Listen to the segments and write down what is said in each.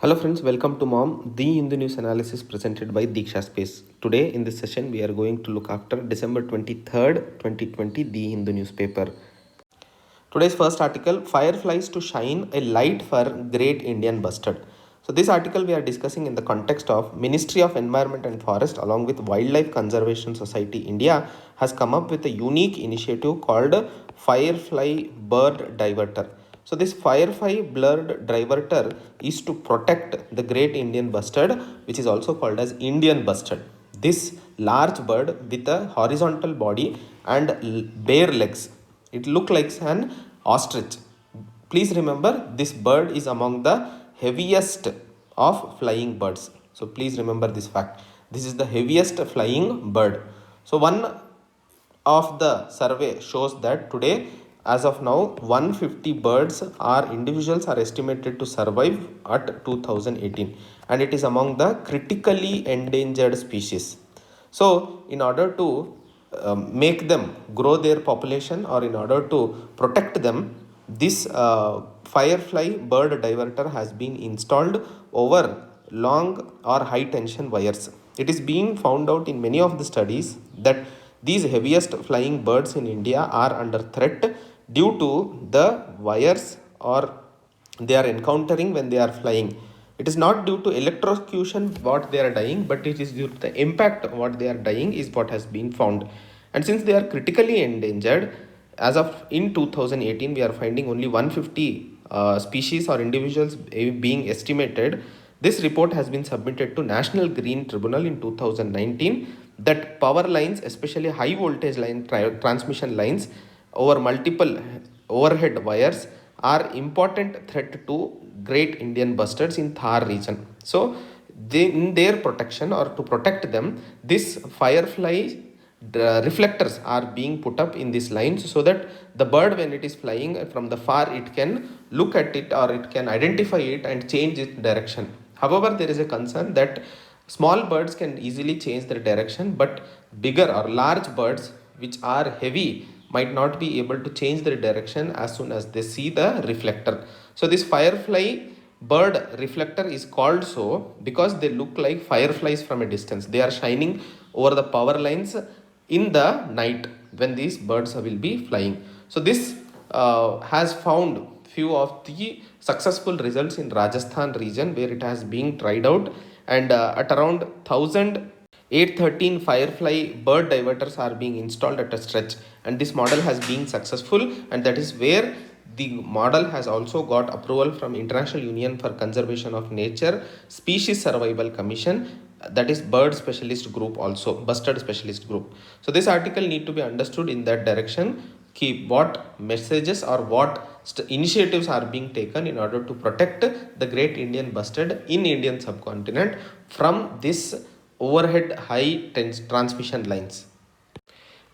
Hello friends, welcome to MOM, the Hindu News Analysis presented by DEEKSHA SPACE. Today in this session, we are going to look after December 23rd, 2020, the Hindu newspaper. Today's first article, Fireflies to shine a light for Great Indian Bustard. So this article we are discussing in the context of Ministry of Environment and Forest along with Wildlife Conservation Society India has come up with a unique initiative called Firefly Bird Diverter. So this Firefly bird diverter is to protect the great Indian bustard, which is also called as Indian bustard. This large bird with a horizontal body and bare legs. It looks like an ostrich. Please remember this bird is among the heaviest of flying birds. So please remember this fact. This is the heaviest flying bird. So one of the survey shows that today as of now 150 birds are individuals are estimated to survive at 2018 and it is among the critically endangered species. So in order to make them grow their population or in order to protect them, this firefly bird diverter has been installed over long or high tension wires. It is being found out in many of the studies that these heaviest flying birds in India are under threat due to the wires or they are encountering when they are flying. It is not due to electrocution what they are dying, but it is due to the impact what they are dying is what has been found. And since they are critically endangered, as of in 2018, we are finding only 150 species or individuals being estimated. This report has been submitted to National Green Tribunal in 2019 that power lines, especially high voltage line transmission lines over multiple overhead wires are important threat to great Indian bustards in Thar region. So in their protection or to protect them, this firefly reflectors are being put up in these lines so that the bird when it is flying from the far it can look at it or it can identify it and change its direction. However, there is a concern that small birds can easily change their direction, but bigger or large birds which are heavy might not be able to change their direction as soon as they see the reflector. So this firefly bird reflector is called so because they look like fireflies from a distance. They are shining over the power lines in the night when these birds will be flying. So this has found few of the successful results in Rajasthan region where it has been tried out and at around 1813 firefly bird diverters are being installed at a stretch and this model has been successful and that is where the model has also got approval from International Union for Conservation of Nature Species Survival Commission, that is bird specialist group, also bustard specialist group. So this article need to be understood in that direction, what messages or what initiatives are being taken in order to protect the great Indian bustard in Indian subcontinent from this overhead high transmission lines.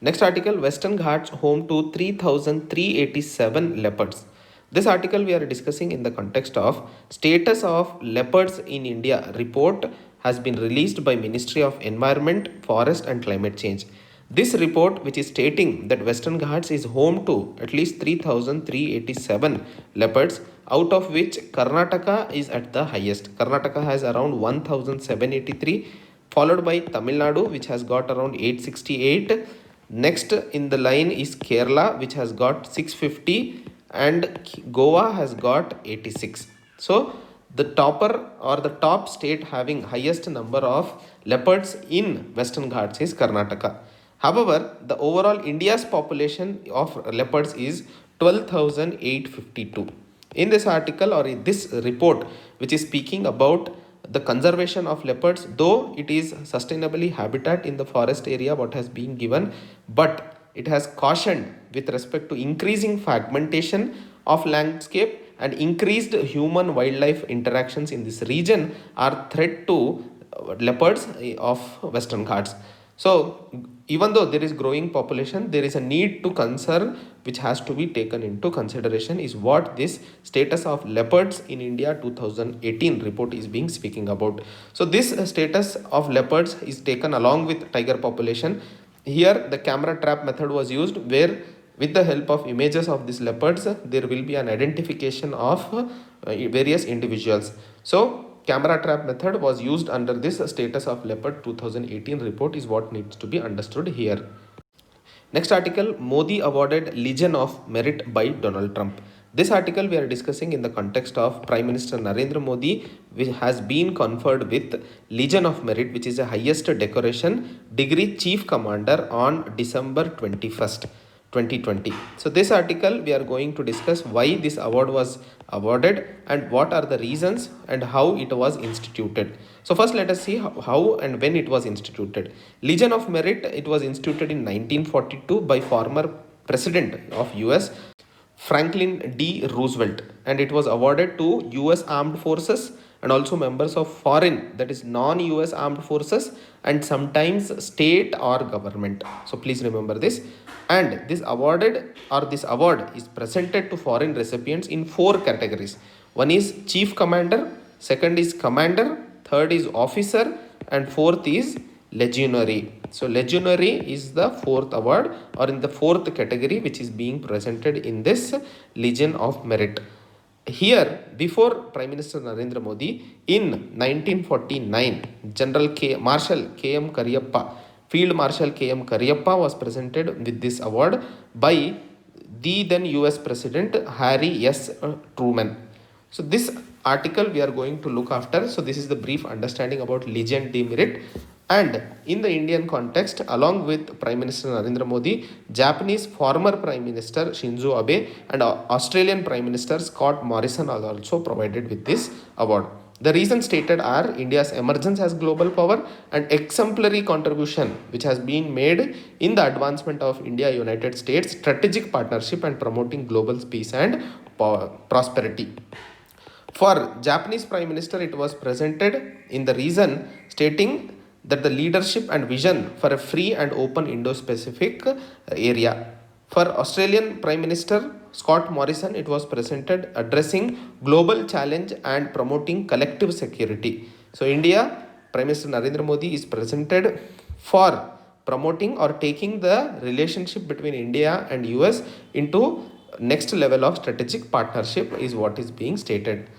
Next article, Western Ghats home to 3,387 leopards. This article we are discussing in the context of status of leopards in India report has been released by Ministry of Environment, Forest and Climate Change. This report, which is stating that Western Ghats is home to at least 3,387 leopards, out of which Karnataka is at the highest. Karnataka has around 1,783, followed by Tamil Nadu, which has got around 868. Next in the line is Kerala, which has got 650, and Goa has got 86. So the topper or the top state having highest number of leopards in Western Ghats is Karnataka. However, the overall India's population of leopards is 12,852. In this article or in this report, which is speaking about the conservation of leopards, though it is sustainably habitat in the forest area what has been given, but it has cautioned with respect to increasing fragmentation of landscape and increased human wildlife interactions in this region are threat to leopards of Western Ghats. So even though there is growing population, there is a need to conserve which has to be taken into consideration is what this status of leopards in India 2018 report is being speaking about. So this status of leopards is taken along with tiger population. Here the camera trap method was used where with the help of images of these leopards there will be an identification of various individuals. So camera trap method was used under this status of Leopard 2018 report is what needs to be understood here. Next article, Modi awarded Legion of Merit by Donald Trump. This article we are discussing in the context of Prime Minister Narendra Modi, which has been conferred with Legion of Merit, which is the highest decoration, degree Chief Commander on December 21st. 2020. So this article we are going to discuss why this award was awarded and what are the reasons and how it was instituted. So first let us see how and when it was instituted. Legion of Merit, it was instituted in 1942 by former President of US Franklin D. Roosevelt, and it was awarded to US Armed Forces and also members of foreign, that is non-US armed forces, and sometimes state or government. So please remember this. And this award is presented to foreign recipients in 4 categories. One is Chief Commander, second is Commander, third is Officer, and fourth is Legionary. So Legionary is the 4th award, or in the 4th category, which is being presented in this Legion of Merit. Here, before Prime Minister Narendra Modi, in 1949, Marshal K.M. Kariyappa, Field Marshal K.M. Kariyappa was presented with this award by the then US President Harry S. Truman. So this article we are going to look after. So this is the brief understanding about Legion de Merit. And in the Indian context, along with Prime Minister Narendra Modi, Japanese former Prime Minister Shinzo Abe and Australian Prime Minister Scott Morrison are also provided with this award. The reasons stated are India's emergence as global power and exemplary contribution which has been made in the advancement of India-United States strategic partnership and promoting global peace and prosperity. For Japanese Prime Minister, it was presented in the reason stating that the leadership and vision for a free and open Indo-Pacific area. For Australian Prime Minister Scott Morrison, it was presented addressing global challenge and promoting collective security. So India, Prime Minister Narendra Modi is presented for promoting or taking the relationship between India and US into next level of strategic partnership is what is being stated.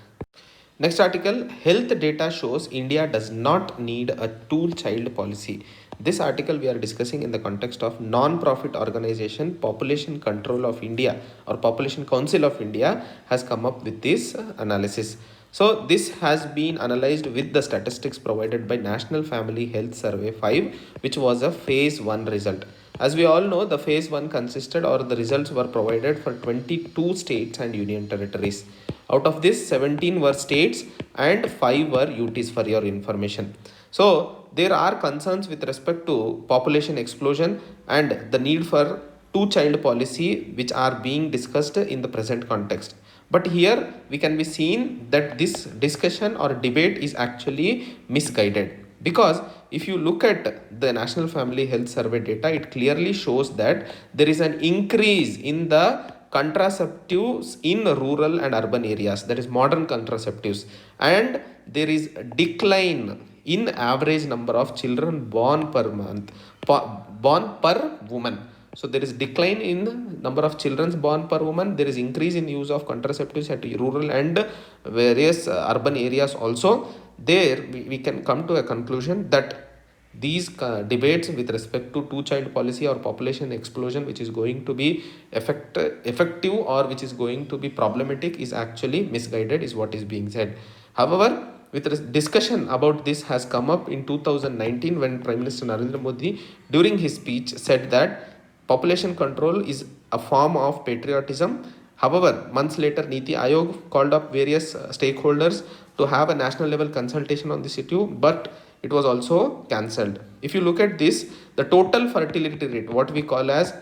Next article, health data shows India does not need a two-child policy. This article we are discussing in the context of non-profit organization Population Control of India or Population Council of India has come up with this analysis. So this has been analyzed with the statistics provided by National Family Health Survey 5, which was a phase 1 result. As we all know, the phase 1 consisted or the results were provided for 22 states and union territories. Out of this, 17 were states and 5 were UTs for your information. So there are concerns with respect to population explosion and the need for two-child policy which are being discussed in the present context. But here we can be seen that this discussion or debate is actually misguided. Because if you look at the National Family Health Survey data, it clearly shows that there is an increase in the contraceptives in rural and urban areas, that is modern contraceptives, and there is a decline in average number of children born per month, born per woman. So there is decline in number of children born per woman. There is increase in use of contraceptives at rural and various urban areas also. There we can come to a conclusion that these debates with respect to two-child policy or population explosion which is going to be effective or which is going to be problematic is actually misguided is what is being said. However, with discussion about this has come up in 2019 when Prime Minister Narendra Modi during his speech said that population control is a form of patriotism. However, months later, Niti Aayog called up various stakeholders to have a national level consultation on this issue, but it was also cancelled. If you look at this, the total fertility rate, what we call as,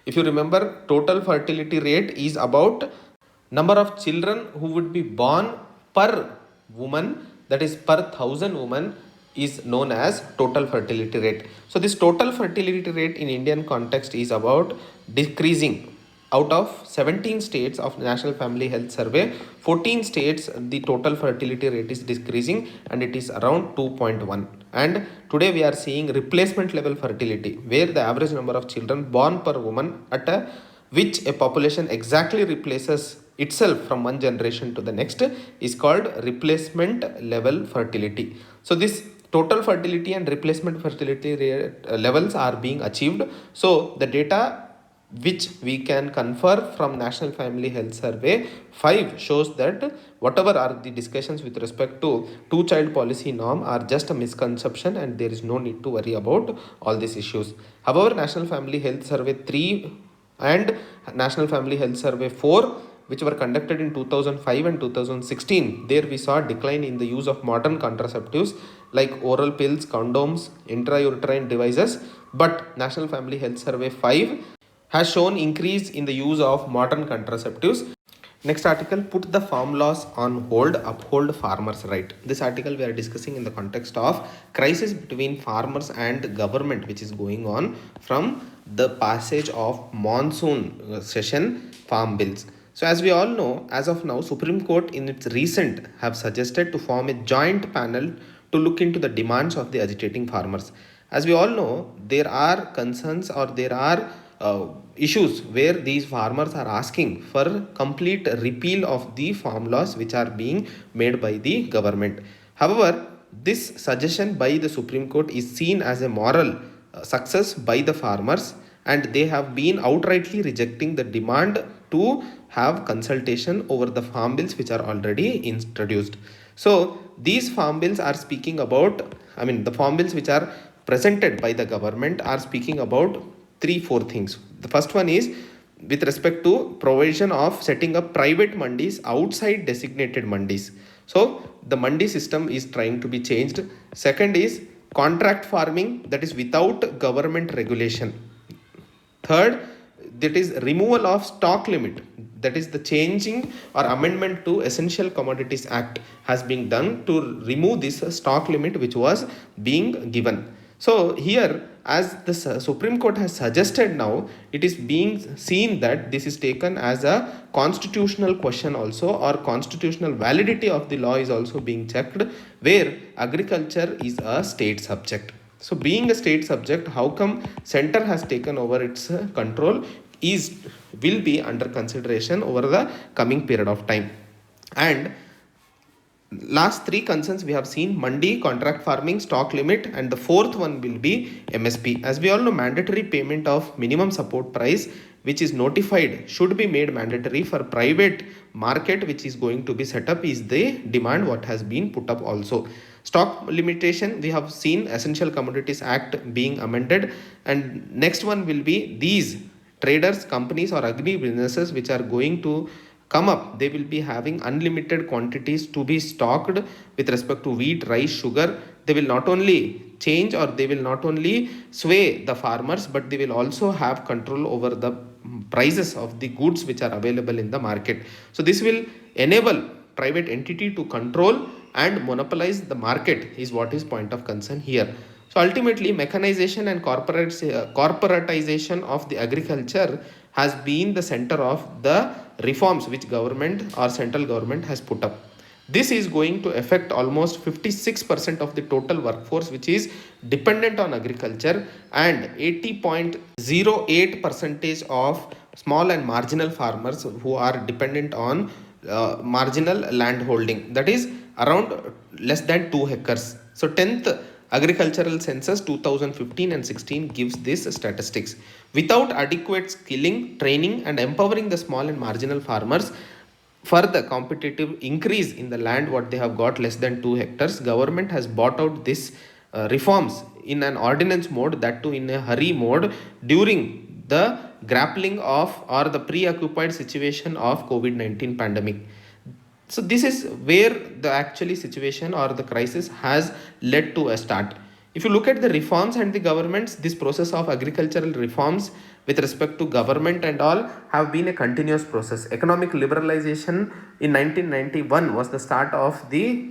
if you remember, total fertility rate is about number of children who would be born per woman, that is per 1,000 women, is known as total fertility rate. So this total fertility rate in Indian context is about decreasing. Out of 17 states of National Family Health Survey, 14 states the total fertility rate is decreasing and it is around 2.1. And today we are seeing replacement level fertility where the average number of children born per woman at which a population exactly replaces itself from one generation to the next is called replacement level fertility. So this total fertility and replacement fertility levels are being achieved. So the data which we can confer from National Family Health Survey 5 shows that whatever are the discussions with respect to two child policy norm are just a misconception, and there is no need to worry about all these issues. However, National Family Health Survey 3 and National Family Health Survey 4, which were conducted in 2005 and 2016, there we saw a decline in the use of modern contraceptives like oral pills, condoms, intrauterine devices. But National Family Health Survey 5 has shown increase in the use of modern contraceptives. Next article, put the farm laws on hold, uphold farmers' right. This article we are discussing in the context of crisis between farmers and government, which is going on from the passage of monsoon session farm bills. So as we all know, as of now, Supreme Court in its recent have suggested to form a joint panel to look into the demands of the agitating farmers. As we all know, there are concerns or there are issues where these farmers are asking for complete repeal of the farm laws which are being made by the government. However, this suggestion by the Supreme Court is seen as a moral success by the farmers, and they have been outrightly rejecting the demand to have consultation over the farm bills which are already introduced. So these farm bills are speaking about, the farm bills which are presented by the government are speaking about 3-4 things. The first one is with respect to provision of setting up private mandis outside designated mandis. So the mandi system is trying to be changed. Second is contract farming, that is without government regulation. Third, that is removal of stock limit, that is the changing or amendment to Essential Commodities Act has been done to remove this stock limit which was being given. So here, as the Supreme Court has suggested now, it is being seen that this is taken as a constitutional question also, or constitutional validity of the law is also being checked, where agriculture is a state subject. So being a state subject, how come center has taken over its control will be under consideration over the coming period of time. And last three concerns we have seen: mandi, contract farming, stock limit, and the fourth one will be MSP. As we all know, mandatory payment of minimum support price which is notified should be made mandatory for private market which is going to be set up is the demand what has been put up also. Stock limitation, we have seen Essential Commodities Act being amended, and next one will be these traders, companies or agri businesses which are going to come up, they will be having unlimited quantities to be stocked with respect to wheat, rice, sugar. They will not only change or they will not only sway the farmers, but they will also have control over the prices of the goods which are available in the market. So this will enable private entity to control and monopolize the market is what is point of concern here. So ultimately, mechanization and corporatization of the agriculture has been the center of the reforms which government or central government has put up. This is going to affect almost 56% of the total workforce which is dependent on agriculture, and 80.08% of small and marginal farmers who are dependent on marginal land holding, that is around less than 2 hectares. So 10th Agricultural Census 2015 and 16 gives these statistics. Without adequate skilling, training and empowering the small and marginal farmers for the competitive increase in the land what they have got less than 2 hectares, government has bought out this reforms in an ordinance mode, that too in a hurry mode during the grappling of or the preoccupied situation of COVID-19 pandemic. So this is where the actually situation or the crisis has led to a start. If you look at the reforms and the governments, this process of agricultural reforms with respect to government and all have been a continuous process. Economic liberalization in 1991 was the start of the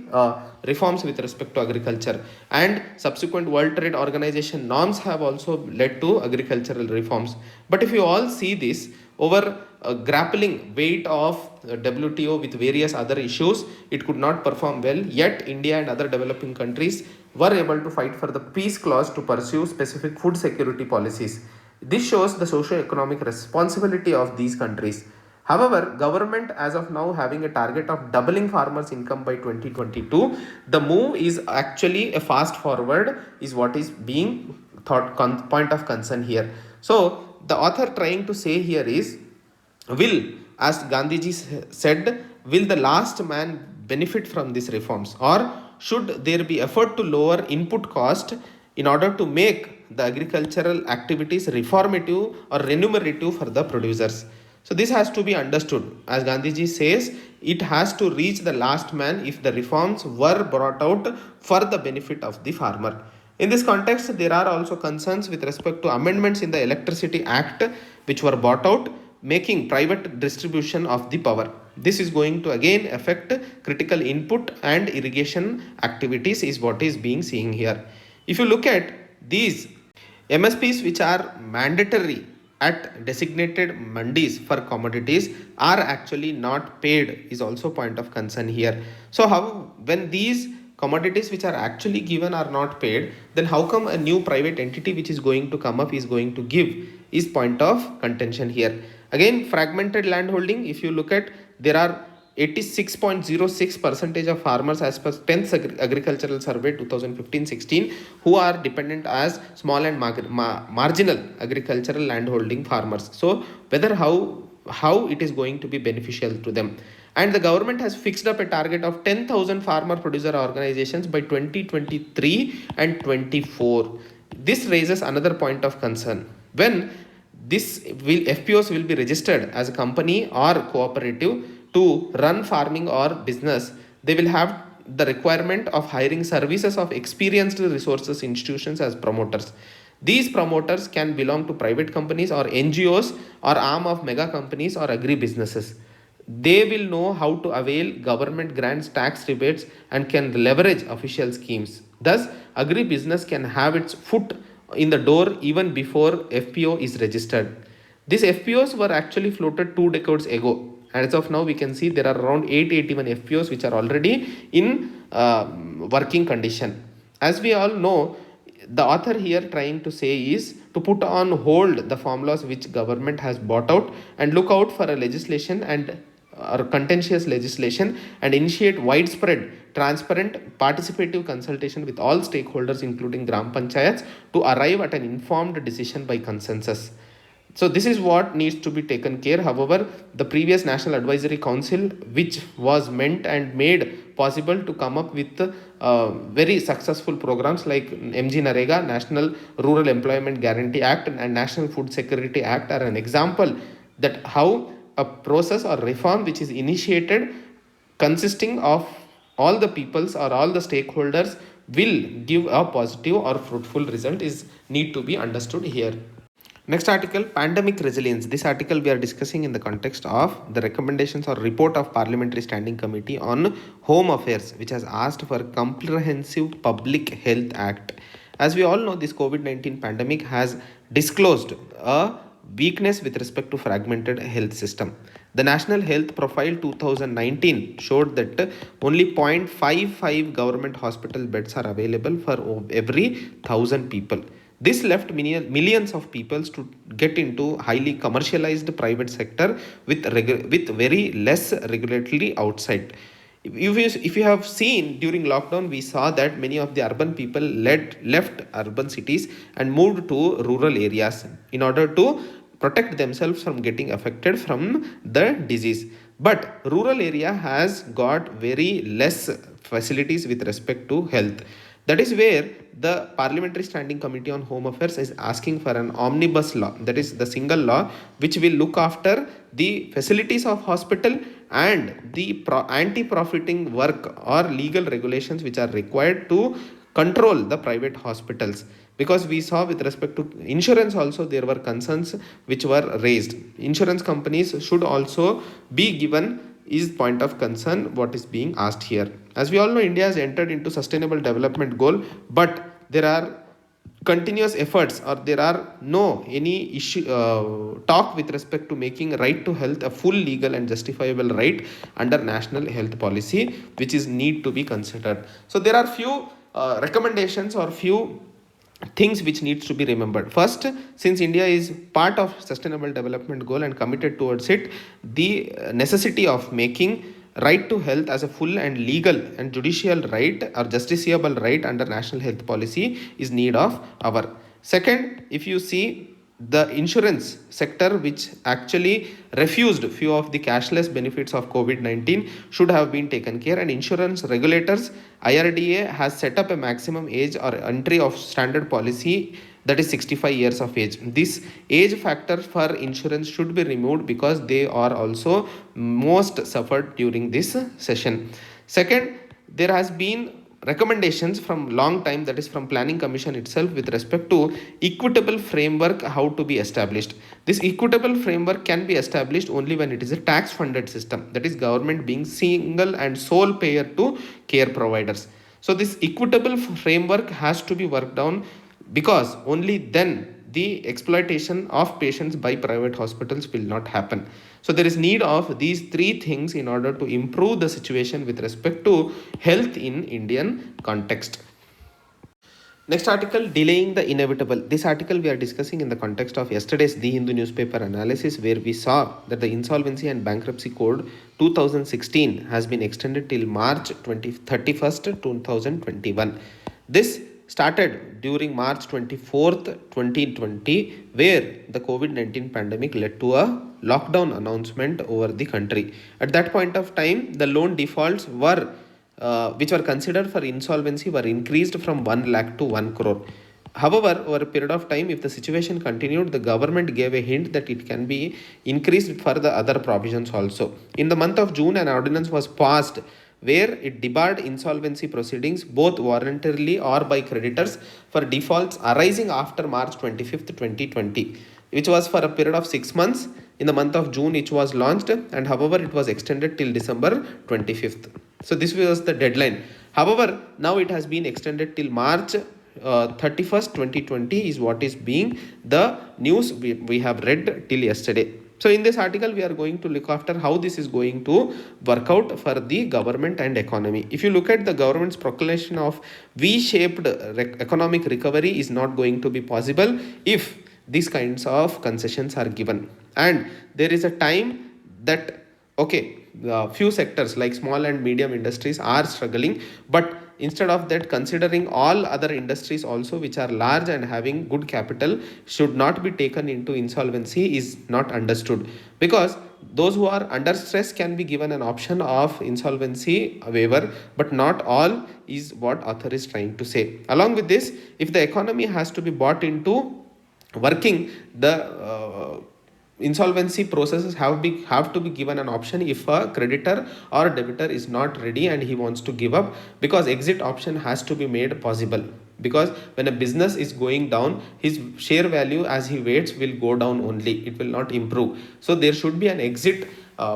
reforms with respect to agriculture, and subsequent World Trade Organization norms have also led to agricultural reforms. But if you all see this over grappling weight of WTO with various other issues, it could not perform well, yet India and other developing countries were able to fight for the peace clause to pursue specific food security policies. This shows the socio-economic responsibility of these countries. However, government as of now having a target of doubling farmers' income by 2022. The move is actually a fast forward is what is being thought point of concern here. So the author trying to say here is, will, as Gandhiji said, will the last man benefit from these reforms, or should there be effort to lower input cost in order to make the agricultural activities reformative or remunerative for the producers? So this has to be understood. As Gandhiji says, it has to reach the last man if the reforms were brought out for the benefit of the farmer. In this context, there are also concerns with respect to amendments in the Electricity Act which were brought out, making private distribution of the power. This is going to again affect critical input and irrigation activities is what is being seen here. If you look at these MSPs which are mandatory at designated mandis for commodities are actually not paid is also point of concern here. So how, when these commodities which are actually given are not paid, then how come a new private entity which is going to come up is going to give is point of contention here. Again, fragmented landholding, if you look at, there are 86.06% of farmers as per 10th agricultural survey 2015-16 who are dependent as small and marginal agricultural landholding farmers. So whether how it is going to be beneficial to them. And the government has fixed up a target of 10,000 farmer producer organizations by 2023 and 24. This raises another point of concern. When FPOs will be registered as a company or cooperative to run farming or business, they will have the requirement of hiring services of experienced resources institutions as promoters. These promoters can belong to private companies or NGOs or arm of mega companies or agri businesses. They will know how to avail government grants, tax rebates, and can leverage official schemes. Thus, agri business can have its foot in the door even before FPO is registered. These FPOs were actually floated 2 decades ago. As of now, we can see there are around 881 FPOs which are already in working condition. As we all know, the author here trying to say is to put on hold the formulas which government has bought out and look out for a legislation and or contentious legislation and initiate widespread, transparent, participative consultation with all stakeholders including Gram Panchayats to arrive at an informed decision by consensus. So this is what needs to be taken care. However, the previous National Advisory Council, which was meant and made possible to come up with very successful programs like MG Narega, National Rural Employment Guarantee Act and National Food Security Act are an example that how a process or reform which is initiated consisting of all the peoples or all the stakeholders will give a positive or fruitful result is need to be understood here. Next article, pandemic resilience. This article we are discussing in the context of the recommendations or report of Parliamentary Standing Committee on Home Affairs, which has asked for a comprehensive public health act. As we all know, this COVID-19 pandemic has disclosed a weakness with respect to fragmented health system. The National Health Profile 2019 showed that only 0.55 government hospital beds are available for every 1,000 people. This left millions of people to get into highly commercialized private sector with very less regulatory outside. If you have seen during lockdown, we saw that many of the urban people left urban cities and moved to rural areas in order to protect themselves from getting affected from the disease. But rural area has got very less facilities with respect to health. That is where the Parliamentary Standing Committee on Home Affairs is asking for an omnibus law, that is the single law which will look after the facilities of hospital and the anti-profiting work or legal regulations which are required to control the private hospitals. Because we saw with respect to insurance also there were concerns which were raised. Insurance companies should also be given is point of concern what is being asked here. As we all know, India has entered into sustainable development goal, but there are continuous efforts or there are no any issue talk with respect to making right to health a full legal and justifiable right under national health policy, which is need to be considered. So there are few recommendations or few things which needs to be remembered. First, since India is part of sustainable development goal and committed towards it, the necessity of making right to health as a full and legal and judicial right or justiciable right under national health policy is need of our. Second, if you see the insurance sector, which actually refused few of the cashless benefits of COVID-19, should have been taken care, and insurance regulators IRDA has set up a maximum age or entry of standard policy, that is 65 years of age. This age factor for insurance should be removed because they are also most suffered during this session. Second, there has been recommendations from long time, that is from planning commission itself, with respect to equitable framework how to be established. This equitable framework can be established only when it is a tax funded system, that is government being single and sole payer to care providers. So this equitable framework has to be worked on, because only then the exploitation of patients by private hospitals will not happen. So there is need of these three things in order to improve the situation with respect to health in Indian context. Next article, delaying the inevitable. This article we are discussing in the context of yesterday's The Hindu newspaper analysis, where we saw that the Insolvency and Bankruptcy Code 2016 has been extended till March 31st, 2021. This started during March 24th, 2020, where the COVID-19 pandemic led to a lockdown announcement over the country. At that point of time, the loan defaults were which were considered for insolvency were increased from 1 lakh to 1 crore. However, over a period of time, if the situation continued, the government gave a hint that it can be increased for the other provisions also. In the month of June, an ordinance was passed where it debarred insolvency proceedings both voluntarily or by creditors for defaults arising after March 25th, 2020, which was for a period of 6 months. In the month of June, it was launched, and however, it was extended till December 25th. So this was the deadline. However, now it has been extended till March 31st, 2020 is what is being the news we have read till yesterday. So in this article, we are going to look after how this is going to work out for the government and economy. If you look at the government's proclamation of V-shaped economic recovery is not going to be possible if these kinds of concessions are given. And there is a time that, okay, few sectors like small and medium industries are struggling, but instead of that, considering all other industries also which are large and having good capital should not be taken into insolvency is not understood, because those who are under stress can be given an option of insolvency waiver, but not all is what author is trying to say. Along with this, if the economy has to be bought into working, the insolvency processes have to be given an option if a creditor or debtor is not ready and he wants to give up, because exit option has to be made possible, because when a business is going down, his share value as he waits will go down only, it will not improve. So there should be an exit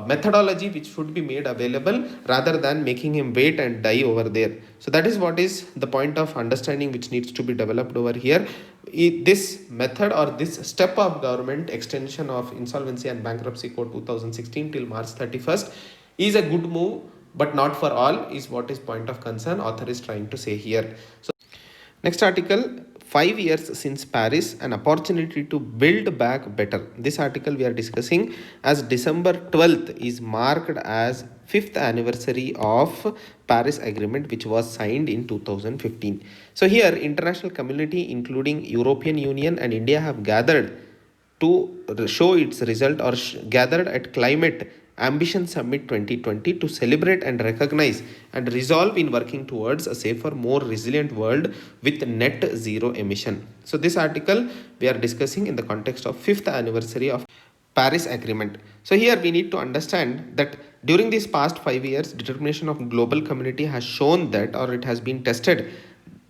methodology which should be made available rather than making him wait and die over there. So that is what is the point of understanding which needs to be developed over here. This method or this step of government extension of Insolvency and Bankruptcy Code 2016 till March 31st is a good move, but not for all is what is point of concern author is trying to say here. So next article, 5 years since Paris, an opportunity to build back better. This article we are discussing as December 12th is marked as 5th anniversary of Paris Agreement, which was signed in 2015. So here international community including European Union and India have gathered to show its result or gathered at Climate Ambition Summit 2020 to celebrate and recognize and resolve in working towards a safer, more resilient world with net zero emission. So this article we are discussing in the context of 5th anniversary of Paris Agreement. So here we need to understand that during these past 5 years, determination of global community has shown that, or it has been tested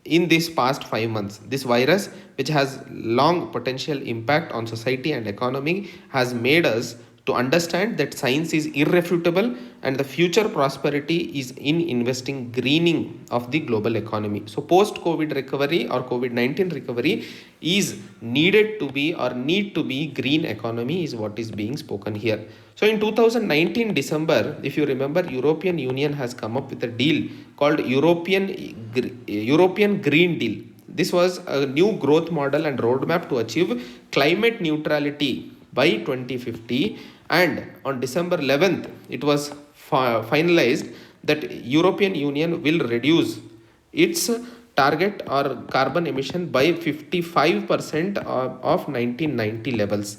in these past 5 months. This virus, which has long potential impact on society and economy, has made us to understand that science is irrefutable and the future prosperity is in investing greening of the global economy. So post-COVID recovery or COVID-19 recovery is needed to be or need to be green economy is what is being spoken here. So in 2019 December, if you remember, European Union has come up with a deal called European Green Deal. this was a new growth model and roadmap to achieve climate neutrality by 2050, and on December 11th it was finalized that European Union will reduce its target or carbon emission by 55% of 1990 levels.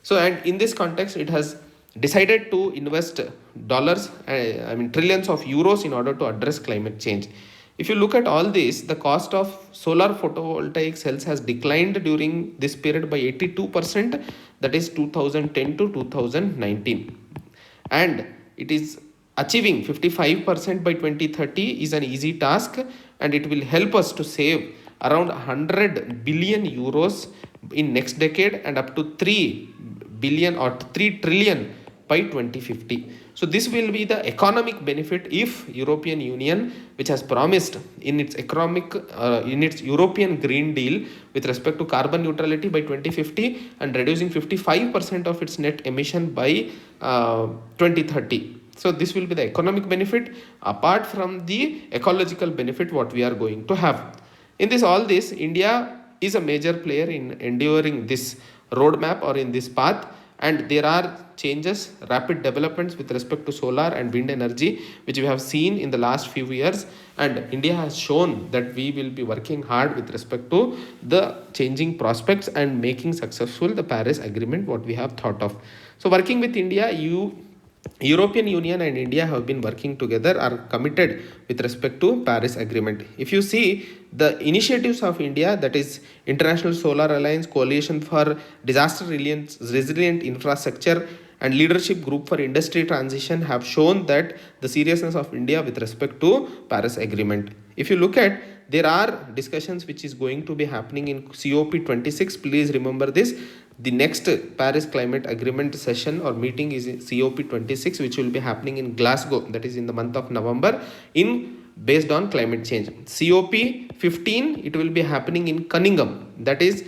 So, and in this context, it has decided to invest dollars, trillions of euros in order to address climate change. If you look at all this, the cost of solar photovoltaic cells has declined during this period by 82%, that is 2010 to 2019. And it is achieving 55% by 2030 is an easy task, and it will help us to save around 100 billion euros in next decade and up to 3 billion or 3 trillion by 2050. So this will be the economic benefit if European Union, which has promised in its in its European Green Deal with respect to carbon neutrality by 2050 and reducing 55% of its net emission by 2030. So this will be the economic benefit apart from the ecological benefit what we are going to have. In this all this, India is a major player in enduring this roadmap or in this path, and there are changes, rapid developments with respect to solar and wind energy which we have seen in the last few years, and India has shown that we will be working hard with respect to the changing prospects and making successful the Paris Agreement what we have thought of. So working with India, European Union and India have been working together, are committed with respect to Paris Agreement. If you see the initiatives of India, that is International Solar Alliance, Coalition for Disaster Resilient Infrastructure and Leadership Group for Industry Transition, have shown that the seriousness of India with respect to Paris Agreement. If you look at, there are discussions which is going to be happening in COP26. Please remember this. The next Paris Climate Agreement session or meeting is COP26, which will be happening in Glasgow, that is in the month of November, based on climate change. COP15, it will be happening in Cunningham, that is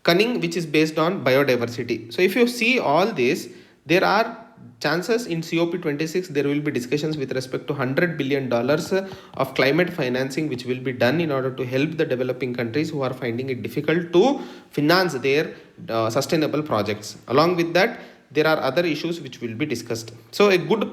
which is based on biodiversity. So if you see all this, there are chances in COP26 there will be discussions with respect to $100 billion of climate financing which will be done in order to help the developing countries who are finding it difficult to finance their sustainable projects. Along with that, there are other issues which will be discussed. So a good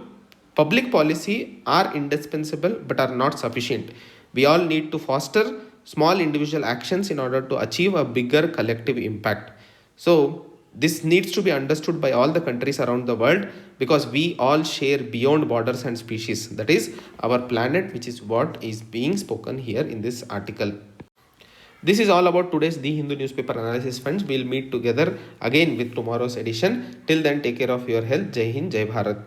public policy are indispensable but are not sufficient. We all need to foster small individual actions in order to achieve a bigger collective impact. So this needs to be understood by all the countries around the world, because we all share beyond borders and species, that is our planet, which is what is being spoken here in this article. This is all about today's The Hindu newspaper analysis, friends. We'll meet together again with tomorrow's edition. Till then, take care of your health. Jai Hind, Jai Bharat.